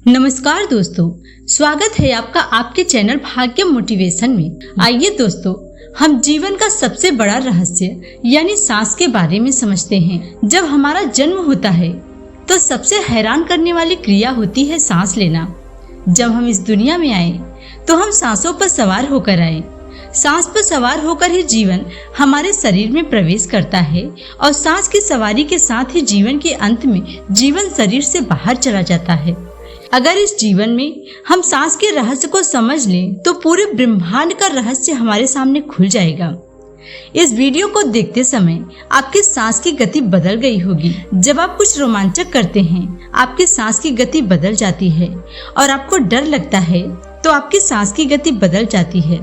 नमस्कार दोस्तों, स्वागत है आपका आपके चैनल भाग्य मोटिवेशन में। आइए दोस्तों, हम जीवन का सबसे बड़ा रहस्य यानी सांस के बारे में समझते हैं। जब हमारा जन्म होता है तो सबसे हैरान करने वाली क्रिया होती है सांस लेना। जब हम इस दुनिया में आए तो हम सांसों पर सवार होकर आए। सांस पर सवार होकर ही जीवन हमारे शरीर में प्रवेश करता है और सांस की सवारी के साथ ही जीवन के अंत में जीवन शरीर से बाहर चला जाता है। अगर इस जीवन में हम सांस के रहस्य को समझ लें तो पूरे ब्रह्मांड का रहस्य हमारे सामने खुल जाएगा। इस वीडियो को देखते समय आपकी सांस की गति बदल गई होगी। जब आप कुछ रोमांचक करते हैं, आपकी सांस की गति बदल जाती है और आपको डर लगता है तो आपकी सांस की गति बदल जाती है।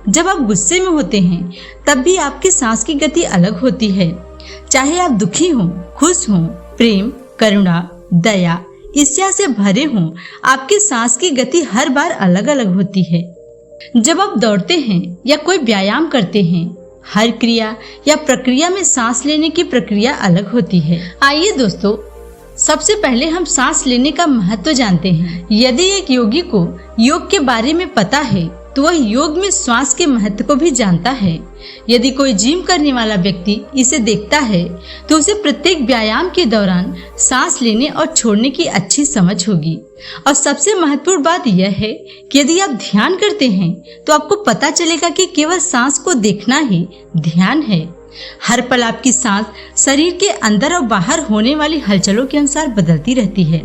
जब आप गुस्से में होते हैं तब भी आपकी सांस की गति अलग होती है। चाहे आप दुखी हों, खुश हों, प्रेम, करुणा, दया, ईर्ष्या से भरे हों, आपकी सांस की गति हर बार अलग अलग होती है। जब आप दौड़ते हैं या कोई व्यायाम करते हैं, हर क्रिया या प्रक्रिया में सांस लेने की प्रक्रिया अलग होती है। आइए दोस्तों, सबसे पहले हम सांस लेने का महत्व जानते हैं। यदि एक योगी को योग के बारे में पता है तो वह योग में श्वास के महत्व को भी जानता है। यदि कोई जिम करने वाला व्यक्ति इसे देखता है तो उसे प्रत्येक व्यायाम के दौरान सांस लेने और छोड़ने की अच्छी समझ होगी। और सबसे महत्वपूर्ण बात यह है कि यदि आप ध्यान करते हैं तो आपको पता चलेगा कि केवल सांस को देखना ही ध्यान है। हर पल आपकी सांस शरीर के अंदर और बाहर होने वाली हलचलों के अनुसार बदलती रहती है।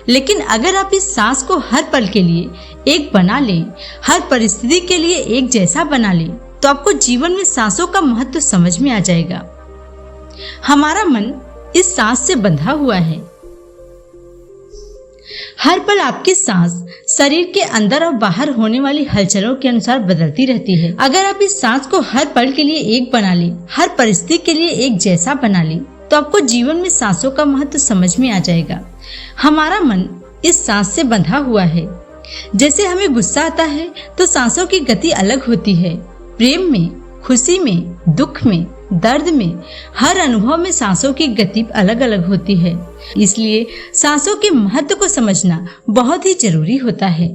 लेकिन अगर आप इस सांस को हर पल के लिए एक बना लें, हर परिस्थिति के लिए एक जैसा बना लें, तो आपको जीवन में सांसों का महत्व समझ में आ जाएगा। हमारा मन इस सांस से बंधा हुआ है। हर पल आपकी सांस शरीर के अंदर और बाहर होने वाली हलचलों के अनुसार बदलती रहती है। अगर आप इस सांस को हर पल के लिए एक बना लें, हर परिस्थिति के लिए एक जैसा बना लें, तो आपको जीवन में सांसों का महत्व समझ में आ जाएगा। हमारा मन इस सांस से बंधा हुआ है। जैसे हमें गुस्सा आता है तो सांसों की गति अलग होती है। प्रेम में, खुशी में, दुख में, दर्द में, हर अनुभव में सांसों की गति अलग अलग होती है। इसलिए सांसों के महत्व को समझना बहुत ही जरूरी होता है।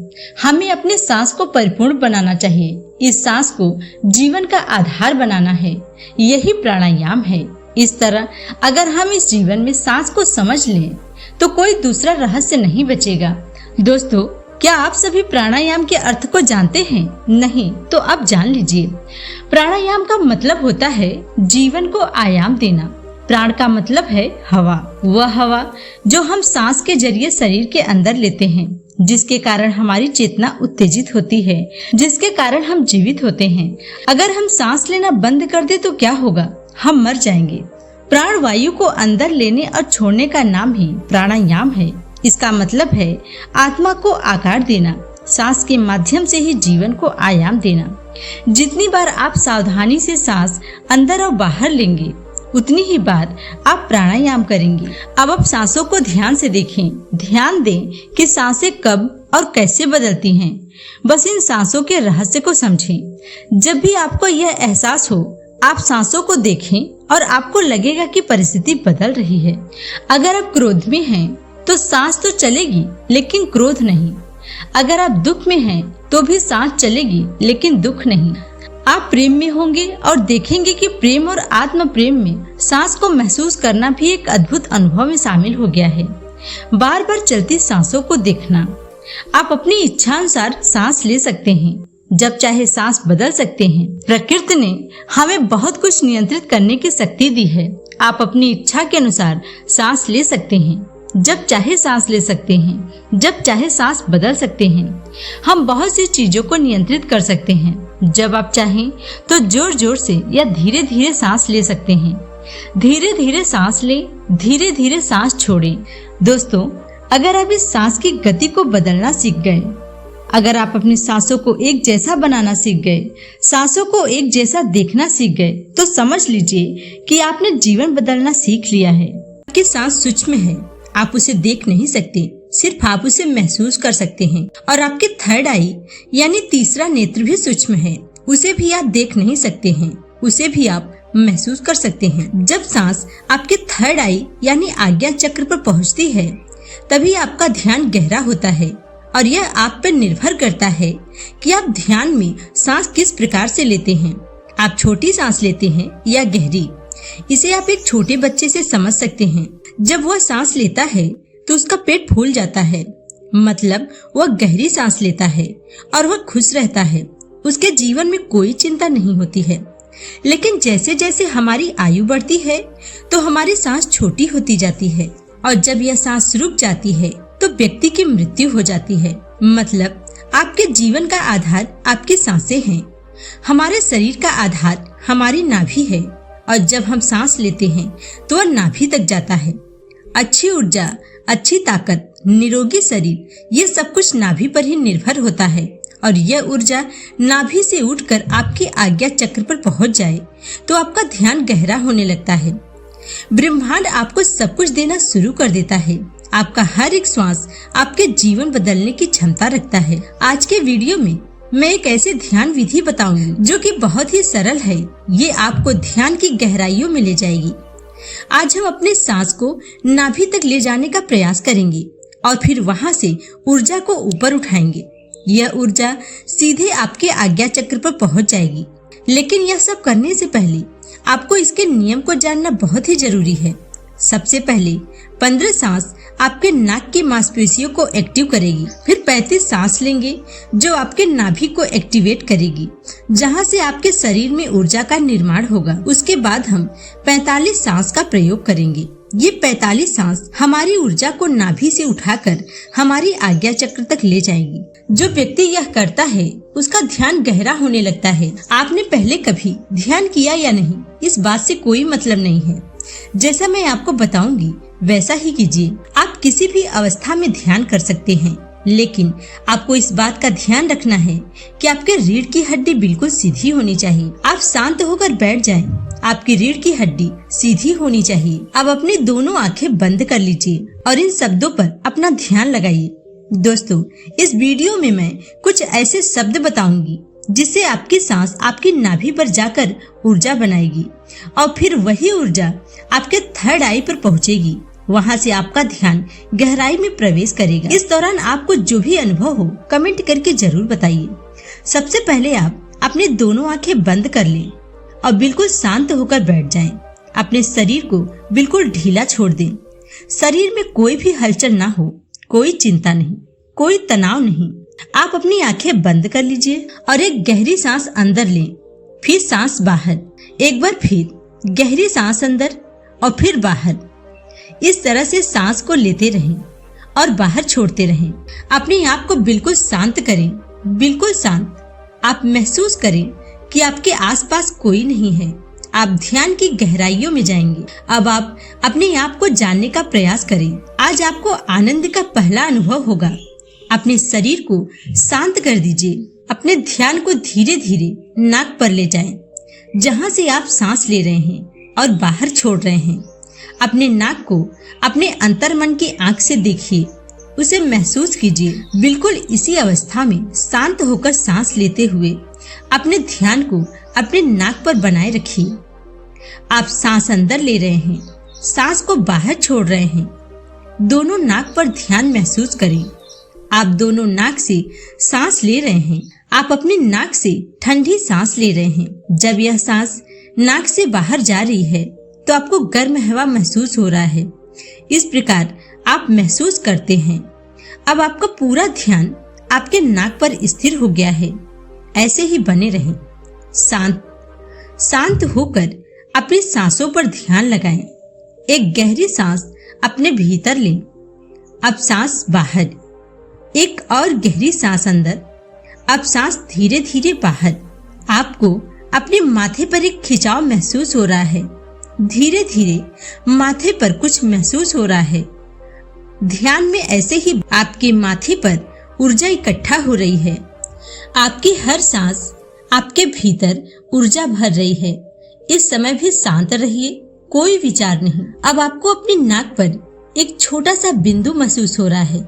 हमें अपने सांस को परिपूर्ण बनाना चाहिए। इस सांस को जीवन का आधार बनाना है। यही प्राणायाम है। इस तरह अगर हम इस जीवन में सांस को समझ लें तो कोई दूसरा रहस्य नहीं बचेगा। दोस्तों, क्या आप सभी प्राणायाम के अर्थ को जानते हैं? नहीं तो अब जान लीजिए। प्राणायाम का मतलब होता है जीवन को आयाम देना। प्राण का मतलब है हवा, वह हवा जो हम सांस के जरिए शरीर के अंदर लेते हैं, जिसके कारण हमारी चेतना उत्तेजित होती है, जिसके कारण हम जीवित होते हैं। अगर हम सांस लेना बंद कर दे तो क्या होगा? हम मर जाएंगे। प्राण वायु को अंदर लेने और छोड़ने का नाम ही प्राणायाम है। इसका मतलब है आत्मा को आकार देना, सांस के माध्यम से ही जीवन को आयाम देना। जितनी बार आप सावधानी से सांस अंदर और बाहर लेंगे, उतनी ही बार आप प्राणायाम करेंगे। अब आप सांसों को ध्यान से देखें। ध्यान दें कि सांसें कब और कैसे बदलती हैं। बस इन सांसों के रहस्य को समझें। जब भी आपको यह एहसास हो, आप सांसों को देखें और आपको लगेगा कि परिस्थिति बदल रही है। अगर आप क्रोध में हैं तो सांस तो चलेगी लेकिन क्रोध नहीं। अगर आप दुख में हैं तो भी सांस चलेगी लेकिन दुख नहीं। आप प्रेम में होंगे और देखेंगे कि प्रेम और आत्म प्रेम में सांस को महसूस करना भी एक अद्भुत अनुभव में शामिल हो गया है। बार बार चलती सांसों को देखना। आप अपनी इच्छा अनुसार सांस ले सकते हैं, जब चाहे सांस बदल सकते हैं। प्रकृति ने हमें बहुत कुछ नियंत्रित करने की शक्ति दी है। आप अपनी इच्छा के अनुसार सांस ले सकते हैं, जब चाहे सांस ले सकते हैं, जब चाहे सांस बदल सकते हैं। हम बहुत सी चीजों को नियंत्रित कर सकते हैं। जब आप चाहें तो जोर जोर से या धीरे धीरे सांस ले सकते हैं। धीरे धीरे सांस लें, धीरे धीरे सांस छोड़ें। दोस्तों, अगर आप इस सांस की गति को बदलना सीख गए, अगर आप अपनी सांसों को एक जैसा बनाना सीख गए, सांसों को एक जैसा देखना सीख गए, तो समझ लीजिए कि आपने जीवन बदलना सीख लिया है। आपकी सांस सूक्ष्म है, आप उसे देख नहीं सकते, सिर्फ आप उसे महसूस कर सकते हैं। और आपके थर्ड आई यानी तीसरा नेत्र भी सूक्ष्म है, उसे भी आप देख नहीं सकते हैं, उसे भी आप महसूस कर सकते हैं। जब सांस आपके थर्ड आई यानी आज्ञा चक्र पर पहुंचती है, तभी आपका ध्यान गहरा होता है और यह आप पर निर्भर करता है कि आप ध्यान में सांस किस प्रकार से लेते हैं। आप छोटी सांस लेते हैं या गहरी। इसे आप एक छोटे बच्चे से समझ सकते हैं। जब वह सांस लेता है तो उसका पेट फूल जाता है, मतलब वह गहरी सांस लेता है और वह खुश रहता है। उसके जीवन में कोई चिंता नहीं होती है। लेकिन जैसे जैसे हमारी आयु बढ़ती है तो हमारी सांस छोटी होती जाती है और जब यह सांस रुक जाती है तो व्यक्ति की मृत्यु हो जाती है। मतलब आपके जीवन का आधार आपकी सांसें हैं। हमारे शरीर का आधार हमारी नाभि है और जब हम सांस लेते हैं तो वह नाभि तक जाता है। अच्छी ऊर्जा, अच्छी ताकत, निरोगी शरीर, ये सब कुछ नाभि पर ही निर्भर होता है और यह ऊर्जा नाभि से उठकर आपकी आज्ञा चक्र पर पहुंच जाए तो आपका ध्यान गहरा होने लगता है। ब्रह्मांड आपको सब कुछ देना शुरू कर देता है। आपका हर एक श्वास आपके जीवन बदलने की क्षमता रखता है। आज के वीडियो में मैं एक ऐसे ध्यान विधि बताऊंगी जो कि बहुत ही सरल है। ये आपको ध्यान की गहराइयों में ले जाएगी। आज हम अपने सांस को नाभि तक ले जाने का प्रयास करेंगे और फिर वहां से ऊर्जा को ऊपर उठाएंगे। यह ऊर्जा सीधे आपके आज्ञा चक्र पर पहुंच जाएगी। लेकिन यह सब करने से पहले आपको इसके नियम को जानना बहुत ही जरूरी है। सबसे पहले 15 सांस आपके नाक की मांसपेशियों को एक्टिव करेगी। फिर 35 सांस लेंगे जो आपके नाभि को एक्टिवेट करेगी, जहां से आपके शरीर में ऊर्जा का निर्माण होगा। उसके बाद हम 45 सांस का प्रयोग करेंगे। ये 45 सांस हमारी ऊर्जा को नाभि से उठाकर हमारी आज्ञा चक्र तक ले जाएगी। जो व्यक्ति यह करता है उसका ध्यान गहरा होने लगता है। आपने पहले कभी ध्यान किया या नहीं, इस बात से कोई मतलब नहीं है। जैसा मैं आपको बताऊंगी वैसा ही कीजिए। आप किसी भी अवस्था में ध्यान कर सकते हैं, लेकिन आपको इस बात का ध्यान रखना है कि आपके रीढ़ की हड्डी बिल्कुल सीधी होनी चाहिए। आप शांत होकर बैठ जाएं। आपकी रीढ़ की हड्डी सीधी होनी चाहिए। अब अपनी दोनों आंखें बंद कर लीजिए और इन शब्दों पर अपना ध्यान लगाइए। दोस्तों, इस वीडियो में मैं कुछ ऐसे शब्द बताऊंगी जिससे आपकी सांस आपकी नाभि पर जाकर ऊर्जा बनाएगी और फिर वही ऊर्जा आपके थर्ड आई पर पहुंचेगी। वहां से आपका ध्यान गहराई में प्रवेश करेगा। इस दौरान आपको जो भी अनुभव हो कमेंट करके जरूर बताइए। सबसे पहले आप अपनी दोनों आंखें बंद कर लें और बिल्कुल शांत होकर बैठ जाएं। अपने शरीर को बिल्कुल ढीला छोड़ दें। शरीर में कोई भी हलचल ना हो, कोई चिंता नहीं, कोई तनाव नहीं। आप अपनी आंखें बंद कर लीजिए और एक गहरी सांस अंदर लें, फिर सांस बाहर। एक बार फिर गहरी सांस अंदर और फिर बाहर। इस तरह से सांस को लेते रहें और बाहर छोड़ते रहें। अपने आप को बिल्कुल शांत करें, बिल्कुल शांत। आप महसूस करें कि आपके आसपास कोई नहीं है। आप ध्यान की गहराइयों में जाएंगे। अब आप अपने आप को जानने का प्रयास करें। आज आपको आनंद का पहला अनुभव होगा। अपने शरीर को शांत कर दीजिए। अपने ध्यान को धीरे धीरे नाक पर ले जाएं, जहां से आप सांस ले रहे हैं और बाहर छोड़ रहे हैं। अपने नाक को अपने अंतर्मन की आंख से देखिए, उसे महसूस कीजिए। बिल्कुल इसी अवस्था में शांत होकर सांस लेते हुए अपने ध्यान को अपने नाक पर बनाए रखिए। आप सांस अंदर ले रहे हैं, सांस को बाहर छोड़ रहे हैं। दोनों नाक पर ध्यान महसूस करें। आप दोनों नाक से सांस ले रहे हैं। आप अपनी नाक से ठंडी सांस ले रहे हैं। जब यह सांस नाक से बाहर जा रही है तो आपको गर्म हवा महसूस हो रहा है। इस प्रकार आप महसूस करते हैं। अब आपका पूरा ध्यान आपके नाक पर स्थिर हो गया है। ऐसे ही बने रहें। शांत होकर अपनी सांसों पर ध्यान लगाएं। एक गहरी सांस अपने भीतर लें। अब सांस बाहर। एक और गहरी सांस अंदर। अब सांस धीरे धीरे बाहर। आपको अपने माथे पर एक खिंचाव महसूस हो रहा है। धीरे धीरे माथे पर कुछ महसूस हो रहा है। ध्यान में ऐसे ही आपके माथे पर ऊर्जा इकट्ठा हो रही है। आपकी हर सांस आपके भीतर ऊर्जा भर रही है। इस समय भी शांत रहिए, कोई विचार नहीं। अब आपको अपनी नाक पर एक छोटा सा बिंदु महसूस हो रहा है।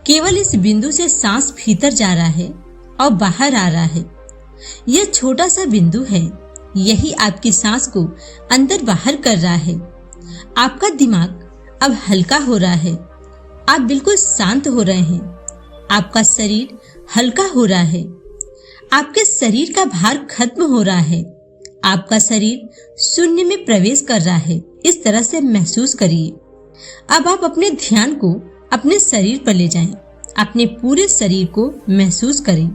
केवल इस बिंदु से सांस भीतर जा रहा है और बाहर आ रहा है। यह छोटा सा बिंदु है, यही आपकी सांस को अंदर बाहर कर रहा है। आपका दिमाग अब हल्का हो रहा है आप बिल्कुल शांत हो रहे हैं। आपका शरीर हल्का हो रहा है। आपके शरीर का भार खत्म हो रहा है। आपका शरीर शून्य में प्रवेश कर रहा है। इस तरह से महसूस करिए। अब आप अपने ध्यान को अपने शरीर पर ले जाएं। अपने पूरे शरीर को महसूस करें।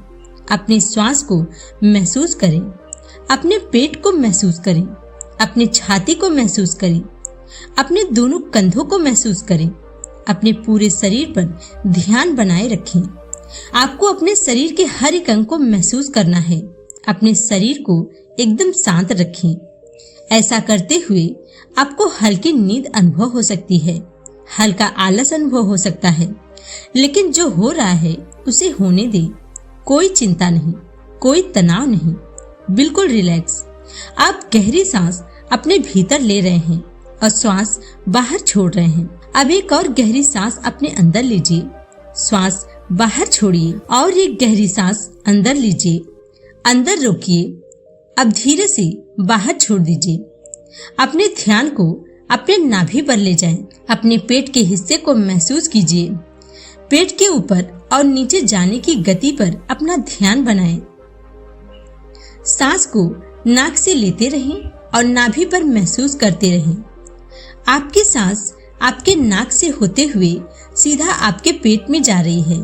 अपने श्वास को महसूस करें। अपने पेट को महसूस करें। अपने छाती को महसूस करें। अपने दोनों कंधों को महसूस करें। अपने पूरे शरीर पर ध्यान बनाए रखें। आपको अपने शरीर के हर एक अंग को महसूस करना है। अपने शरीर को एकदम शांत रखें। ऐसा करते हुए आपको हल्की नींद अनुभव हो सकती है। हल्का आलस अनुभव हो सकता है, लेकिन जो हो रहा है उसे होने दें। कोई चिंता नहीं, कोई तनाव नहीं, बिल्कुल रिलैक्स। आप गहरी सांस अपने भीतर ले रहे हैं और श्वास बाहर छोड़ रहे हैं। अब एक और गहरी सांस अपने अंदर लीजिए। श्वास बाहर छोड़िए और एक गहरी सांस अंदर लीजिए। अंदर रोकिए। अब धीरे से बाहर छोड़ दीजिए। अपने ध्यान को अपने नाभि पर ले जाएं। अपने पेट के हिस्से को महसूस कीजिए। पेट के ऊपर और नीचे जाने की गति पर अपना ध्यान बनाएं। सांस को नाक से लेते रहें और नाभि पर महसूस करते रहें। आपकी सांस आपके नाक से होते हुए सीधा आपके पेट में जा रही है।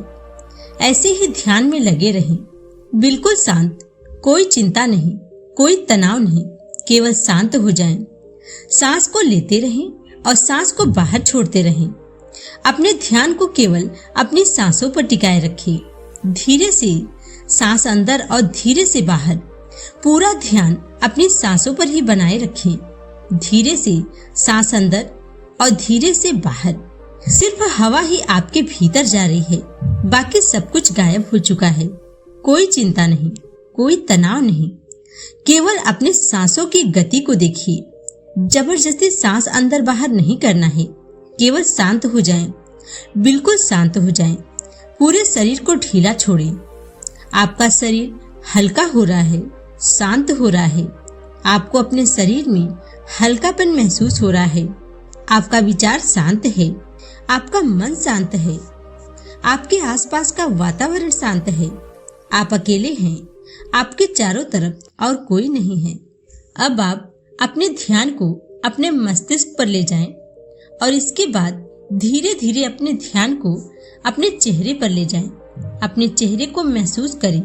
ऐसे ही ध्यान में लगे रहें। बिल्कुल शांत, कोई चिंता नहीं, कोई तनाव नहीं, केवल शांत हो जाएं। सांस को लेते रहें और सांस को बाहर छोड़ते रहें। अपने ध्यान को केवल अपनी सांसों पर टिकाए रखिए। धीरे से सांस अंदर और धीरे से बाहर। पूरा ध्यान अपनी सांसों पर ही बनाए रखें। धीरे से सांस अंदर और धीरे से बाहर। सिर्फ हवा ही आपके भीतर जा रही है, बाकी सब कुछ गायब हो चुका है। कोई चिंता नहीं, कोई तनाव नहीं, केवल अपने सांसों की गति को देखिए। जबरदस्ती सांस अंदर बाहर नहीं करना है, केवल शांत हो जाएं, बिल्कुल शांत हो जाएं। पूरे शरीर को ढीला छोड़ें। आपका शरीर हल्का हो रहा है, शांत हो रहा है। आपको अपने शरीर में हल्कापन महसूस हो रहा है। आपका विचार शांत है। आपका मन शांत है। आपके आसपास का वातावरण शांत है। आप अकेले हैं। आपके चारों तरफ और कोई नहीं है। अब आप अपने ध्यान को अपने मस्तिष्क पर ले जाएं और इसके बाद धीरे धीरे अपने ध्यान को अपने चेहरे पर ले जाएं। अपने चेहरे को महसूस करें।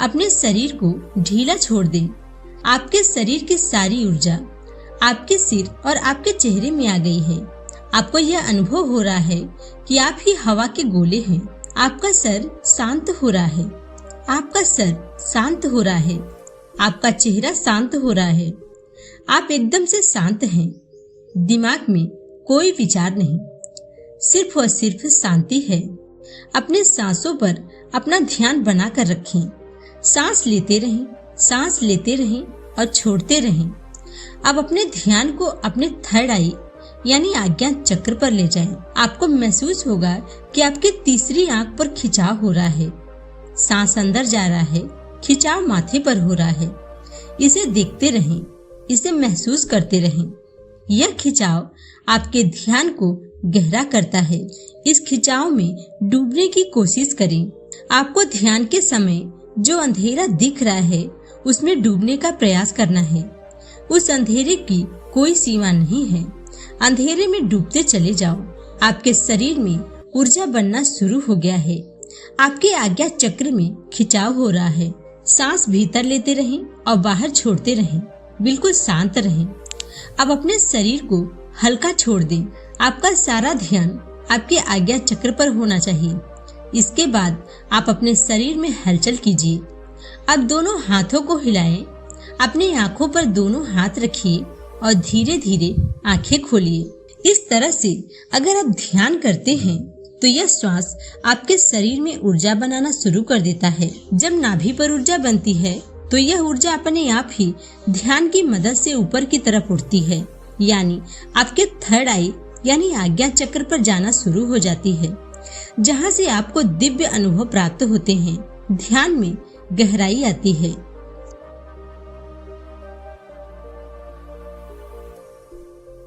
अपने शरीर को ढीला छोड़ दें। आपके शरीर की सारी ऊर्जा आपके सिर और आपके चेहरे में आ गई है। आपको यह अनुभव हो रहा है कि आप ही हवा के गोले हैं। आपका सर शांत हो रहा है। आपका सर शांत हो रहा है। आपका चेहरा शांत हो रहा है। आप एकदम से शांत हैं। दिमाग में कोई विचार नहीं, सिर्फ और सिर्फ शांति है। अपने सांसों पर अपना ध्यान बनाकर रखें। सांस लेते रहें, सांस लेते रहें और छोड़ते रहें। अब अपने ध्यान को अपने थर्ड आई यानी आज्ञा चक्र पर ले जाएं। आपको महसूस होगा कि आपकी तीसरी आंख पर खिंचाव हो रहा है। सांस अंदर जा रहा है, खिंचाव माथे पर हो रहा है। इसे देखते रहें, इसे महसूस करते रहें। यह खिंचाव आपके ध्यान को गहरा करता है। इस खिंचाव में डूबने की कोशिश करें। आपको ध्यान के समय जो अंधेरा दिख रहा है उसमें डूबने का प्रयास करना है। उस अंधेरे की कोई सीमा नहीं है। अंधेरे में डूबते चले जाओ। आपके शरीर में ऊर्जा बनना शुरू हो गया है। आपके आज्ञा चक्र में खिंचाव हो रहा है। सांस भीतर लेते रहें और बाहर छोड़ते रहें। बिल्कुल शांत रहें। अब अपने शरीर को हल्का छोड़ दें। आपका सारा ध्यान आपके आज्ञा चक्र पर होना चाहिए। इसके बाद आप अपने शरीर में हलचल कीजिए। अब दोनों हाथों को हिलाएं। अपनी आंखों पर दोनों हाथ रखिए और धीरे धीरे आंखें खोलिए। इस तरह से अगर आप ध्यान करते हैं तो यह श्वास आपके शरीर में ऊर्जा बनाना शुरू कर देता है। जब नाभि पर ऊर्जा बनती है तो यह ऊर्जा अपने आप ही ध्यान की मदद से ऊपर की तरफ उठती है, यानी आपके थर्ड आई यानी आज्ञा चक्र पर जाना शुरू हो जाती है, जहाँ से आपको दिव्य अनुभव प्राप्त होते हैं। ध्यान में गहराई आती है।